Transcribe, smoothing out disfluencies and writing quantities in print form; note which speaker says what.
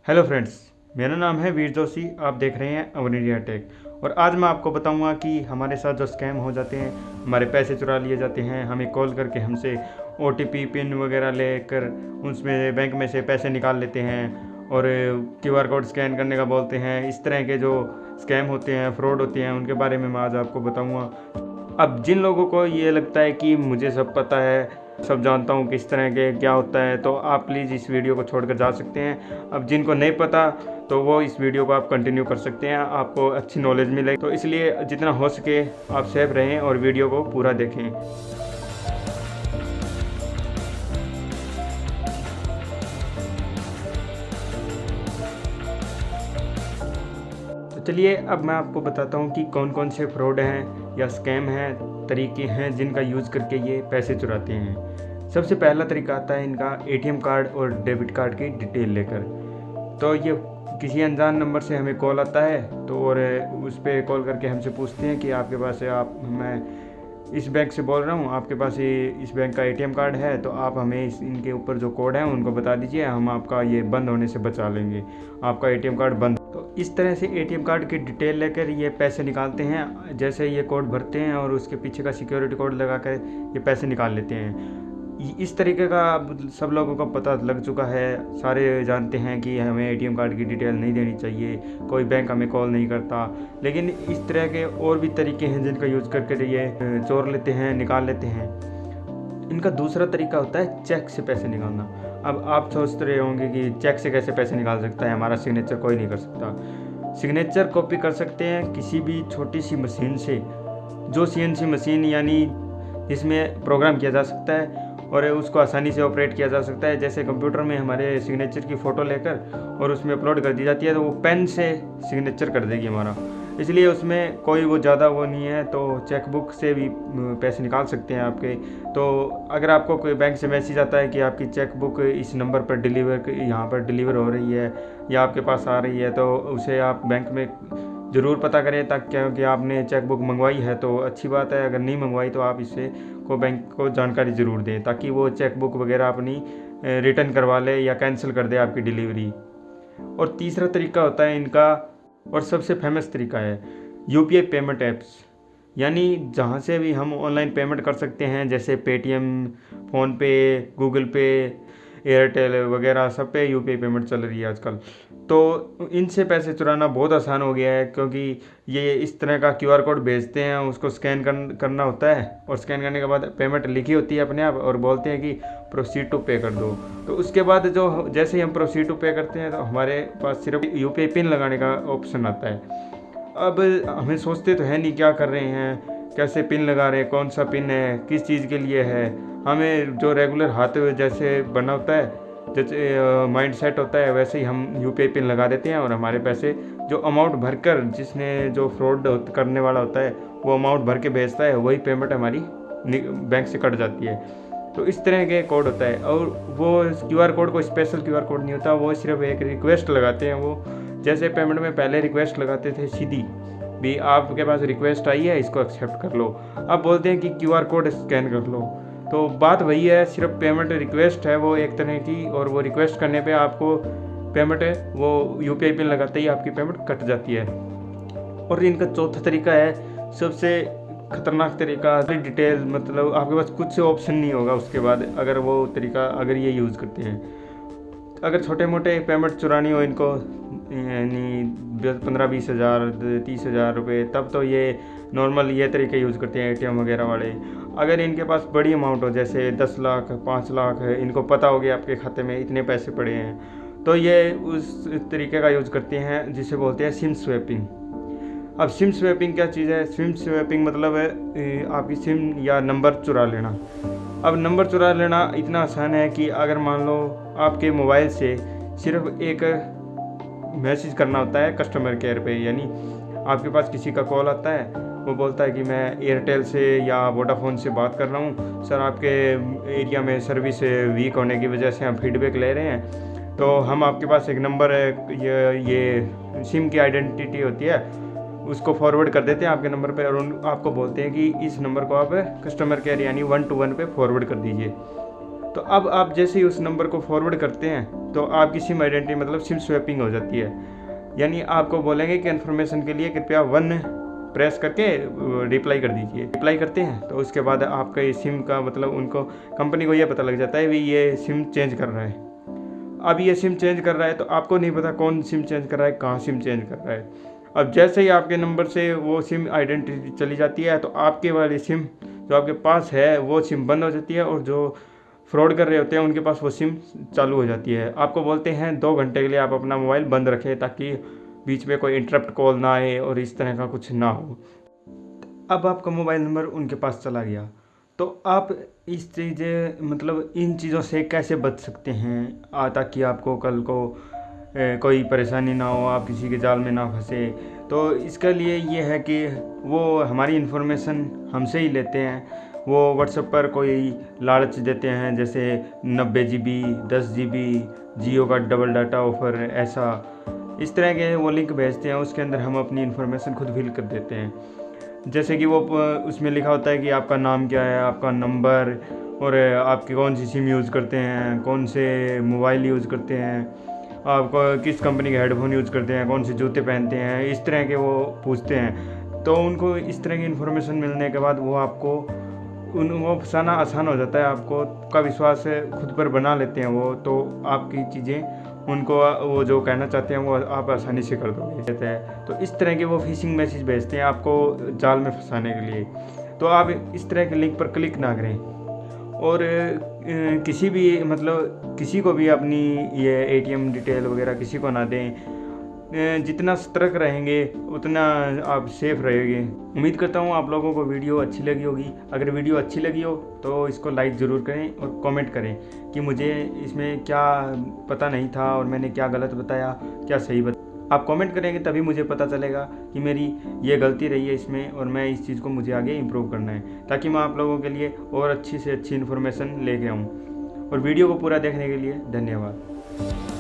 Speaker 1: Hello friends, मेरा नाम है वीर जोशी। आप देख रहे हैं अवन इंडिया टेक। और आज मैं आपको बताऊंगा कि हमारे साथ जो स्कैम हो जाते हैं, हमारे पैसे चुरा लिए जाते हैं, हमें कॉल करके हमसे ओटीपी पिन वगैरह लेकर उसमें बैंक में से पैसे निकाल लेते हैं और क्यूआर कोड स्कैन करने का बोलते हैं। इस तरह के जो स्कैम होते हैं, फ्रॉड होते हैं, उनके बारे में मैं आज आपको बताऊँगा। अब जिन लोगों को ये लगता है कि मुझे सब पता है, सब जानता हूँ किस तरह के क्या होता है, तो आप प्लीज़ इस वीडियो को छोड़कर जा सकते हैं। अब जिनको नहीं पता तो वो इस वीडियो को आप कंटिन्यू कर सकते हैं, आपको अच्छी नॉलेज मिलेगी। तो इसलिए जितना हो सके आप सेफ रहें और वीडियो को पूरा देखें। तो चलिए अब मैं आपको बताता हूँ कि कौन कौन से फ्रॉड हैं या स्कैम हैं, तरीके हैं जिनका यूज़ करके ये पैसे चुराते हैं। सबसे पहला तरीका आता है इनका एटीएम कार्ड और डेबिट कार्ड की डिटेल लेकर। तो ये किसी अनजान नंबर से हमें कॉल आता है तो और उस पर कॉल करके हमसे पूछते हैं कि आपके पास मैं इस बैंक से बोल रहा हूँ, आपके पास ये इस बैंक का एटीएम कार्ड है, तो आप हमें इनके ऊपर जो कोड है उनको बता दीजिए, हम आपका ये बंद होने से बचा लेंगे, आपका एटीएम कार्ड बंद। तो इस तरह से एटीएम कार्ड की डिटेल लेकर ये पैसे निकालते हैं। जैसे ये कोड भरते हैं और उसके पीछे का सिक्योरिटी कोड लगा कर ये पैसे निकाल लेते हैं। इस तरीके का अब सब लोगों को पता लग चुका है, सारे जानते हैं कि हमें एटीएम कार्ड की डिटेल नहीं देनी चाहिए, कोई बैंक हमें कॉल नहीं करता। लेकिन इस तरह के और भी तरीके हैं जिनका यूज़ करके ये चोर लेते हैं, निकाल लेते हैं। इनका दूसरा तरीका होता है चेक से पैसे निकालना। अब आप सोचते रहे होंगे कि चेक से कैसे पैसे निकाल सकता है, हमारा सिग्नेचर कोई नहीं कर सकता। सिग्नेचर कॉपी कर सकते हैं किसी भी छोटी सी मशीन से, जो सीएनसी मशीन यानी जिसमें प्रोग्राम किया जा सकता है और उसको आसानी से ऑपरेट किया जा सकता है। जैसे कंप्यूटर में हमारे सिग्नेचर की फ़ोटो लेकर और उसमें अपलोड कर दी जाती है, तो वो पेन से सिग्नेचर कर देगी हमारा, इसलिए उसमें कोई वो ज़्यादा वो नहीं है। तो चेकबुक से भी पैसे निकाल सकते हैं आपके। तो अगर आपको कोई बैंक से मैसेज आता है कि आपकी चेकबुक इस नंबर पर यहाँ पर डिलीवर हो रही है या आपके पास आ रही है, तो उसे आप बैंक में ज़रूर पता करें, ताकि क्योंकि आपने चेकबुक मंगवाई है तो अच्छी बात है, अगर नहीं मंगवाई तो आप इससे बैंक को जानकारी ज़रूर दें, ताकि वो चेकबुक वगैरह अपनी रिटर्न करवा ले या कैंसिल कर दे आपकी डिलीवरी। और तीसरा तरीका होता है इनका, और सबसे फेमस तरीका है यूपीआई पेमेंट ऐप्स, यानी जहाँ से भी हम ऑनलाइन पेमेंट कर सकते हैं, जैसे पेटीएम, फ़ोनपे, गूगल पे, एयरटेल वगैरह सब पे यूपीआई पेमेंट चल रही है आजकल। तो इनसे पैसे चुराना बहुत आसान हो गया है, क्योंकि ये इस तरह का क्यूआर कोड भेजते हैं, उसको स्कैन करना होता है और स्कैन करने के बाद पेमेंट लिखी होती है अपने आप और बोलते हैं कि प्रोसीड टू पे कर दो। तो उसके बाद जो जैसे ही हम प्रोसीड टू पे करते हैं तो हमारे पास सिर्फ यूपीआई पिन लगाने का ऑप्शन आता है। अब हमें सोचते तो है नहीं क्या कर रहे हैं, कैसे पिन लगा रहे हैं, कौन सा पिन है, किस चीज़ के लिए है। हमें जो रेगुलर हाथ जैसे बना होता है, जैसे माइंड सेट होता है, वैसे ही हम यूपीआई पिन लगा देते हैं और हमारे पैसे जो अमाउंट भरकर जिसने जो फ्रॉड करने वाला होता है वो अमाउंट भर के भेजता है, वही पेमेंट हमारी बैंक से कट जाती है। तो इस तरह के कोड होता है। और वो क्यूआर कोड को स्पेशल क्यूआर कोड नहीं होता, वो सिर्फ एक रिक्वेस्ट लगाते हैं। वो जैसे पेमेंट में पहले रिक्वेस्ट लगाते थे सीधी, भी आपके पास रिक्वेस्ट आई है, इसको एक्सेप्ट कर लो। अब बोलते हैं कि क्यूआर कोड स्कैन कर लो। तो बात वही है, सिर्फ पेमेंट रिक्वेस्ट है वो एक तरह की, और वो रिक्वेस्ट करने पे आपको पेमेंट है वो यूपीआई पिन लगाते ही आपकी पेमेंट कट जाती है। और इनका चौथा तरीका है सबसे खतरनाक तरीका, डिटेल, मतलब आपके पास कुछ ऑप्शन नहीं होगा उसके बाद, अगर वो तरीका अगर ये यूज़ करते हैं। अगर छोटे मोटे पेमेंट चुरानी हो इनको, यानी 15-20 हज़ार 30 हज़ार रुपये, तब तो ये नॉर्मल ये तरीके यूज़ करते हैं एटीएम वगैरह वाले। अगर इनके पास बड़ी अमाउंट हो, जैसे 10 लाख 5 लाख, इनको पता हो गया आपके खाते में इतने पैसे पड़े हैं, तो ये उस तरीके का यूज़ करते हैं जिसे बोलते हैं सिम स्वैपिंग। अब सिम स्वैपिंग क्या चीज़ है? सिम स्वैपिंग मतलब है आपकी सिम या नंबर चुरा लेना। अब नंबर चुरा लेना इतना आसान है कि अगर मान लो आपके मोबाइल से सिर्फ एक मैसेज करना होता है कस्टमर केयर पे, यानी आपके पास किसी का कॉल आता है, वो बोलता है कि मैं एयरटेल से या वोडाफोन से बात कर रहा हूँ सर, आपके एरिया में सर्विस वीक होने की वजह से हम फीडबैक ले रहे हैं, तो हम आपके पास एक नंबर है, ये सिम की आइडेंटिटी होती है, उसको फॉरवर्ड कर देते हैं आपके नंबर पे और आपको बोलते हैं कि इस नंबर को आप कस्टमर केयर यानी 1 to 1 पे फॉरवर्ड कर दीजिए। तो अब आप जैसे ही उस नंबर को फॉरवर्ड करते हैं तो आपकी सिम आइडेंटिटी मतलब सिम स्वैपिंग हो जाती है। यानी आपको बोलेंगे कि इन्फॉर्मेशन के लिए कृपया 1 प्रेस करके रिप्लाई कर दीजिए। रिप्लाई करते हैं तो उसके बाद आपका ये सिम का मतलब उनको कंपनी को ये पता लग जाता है भी ये सिम चेंज कर रहा है। अब ये सिम चेंज कर रहा है तो आपको नहीं पता कौन सिम चेंज कर रहा है, कहाँ सिम चेंज कर रहा है। अब जैसे ही आपके नंबर से वो सिम आइडेंटिटी चली जाती है तो आपके वाली सिम जो आपके पास है वो सिम बंद हो जाती है और जो फ्रॉड कर रहे होते हैं उनके पास वो सिम चालू हो जाती है। आपको बोलते हैं 2 घंटे के लिए आप अपना मोबाइल बंद रखें ताकि बीच में कोई इंटरप्ट कॉल ना आए और इस तरह का कुछ ना हो। अब आपका मोबाइल नंबर उनके पास चला गया तो आप इस चीज़ें मतलब इन चीज़ों से कैसे बच सकते हैं ताकि आपको कल को कोई परेशानी ना हो, आप किसी के जाल में ना फंसे। तो इसके लिए ये है कि वो हमारी इन्फॉर्मेशन हमसे ही लेते हैं। वो व्हाट्सएप पर कोई लालच देते हैं जैसे 90 GB 10 GB जियो का डबल डाटा ऑफ़र, ऐसा इस तरह के वो लिंक भेजते हैं। उसके अंदर हम अपनी इन्फॉर्मेशन खुद फिल कर देते हैं। जैसे कि वो उसमें लिखा होता है कि आपका नाम क्या है, आपका नंबर और आपकी कौन सी सिम यूज़ करते हैं, कौन से मोबाइल यूज़ करते हैं, आप किस कंपनी के हेडफोन यूज़ करते हैं, कौन से जूते पहनते हैं, इस तरह के वो पूछते हैं। तो उनको इस तरह की इन्फॉर्मेशन मिलने के बाद वो आपको वो फंसाना आसान हो जाता है। आपको का विश्वास खुद पर बना लेते हैं वो, तो आपकी चीज़ें उनको वो जो कहना चाहते हैं वो आप आसानी से कर दोगे कहते हैं। तो इस तरह के वो फिशिंग मैसेज भेजते हैं आपको जाल में फंसाने के लिए। तो आप इस तरह के लिंक पर क्लिक ना करें और किसी भी मतलब किसी को भी अपनी ये ATM डिटेल वगैरह किसी को ना दें। जितना सतर्क रहेंगे उतना आप सेफ रहेंगे। उम्मीद करता हूँ आप लोगों को वीडियो अच्छी लगी होगी। अगर वीडियो अच्छी लगी हो तो इसको लाइक ज़रूर करें और कमेंट करें कि मुझे इसमें क्या पता नहीं था और मैंने क्या गलत बताया, क्या सही बताया। आप कमेंट करेंगे तभी मुझे पता चलेगा कि मेरी ये गलती रही है इसमें और मैं इस चीज़ को मुझे आगे इम्प्रूव करना है, ताकि मैं आप लोगों के लिए और अच्छी से अच्छी इन्फॉर्मेशन लेके आऊँ। और वीडियो को पूरा देखने के लिए धन्यवाद।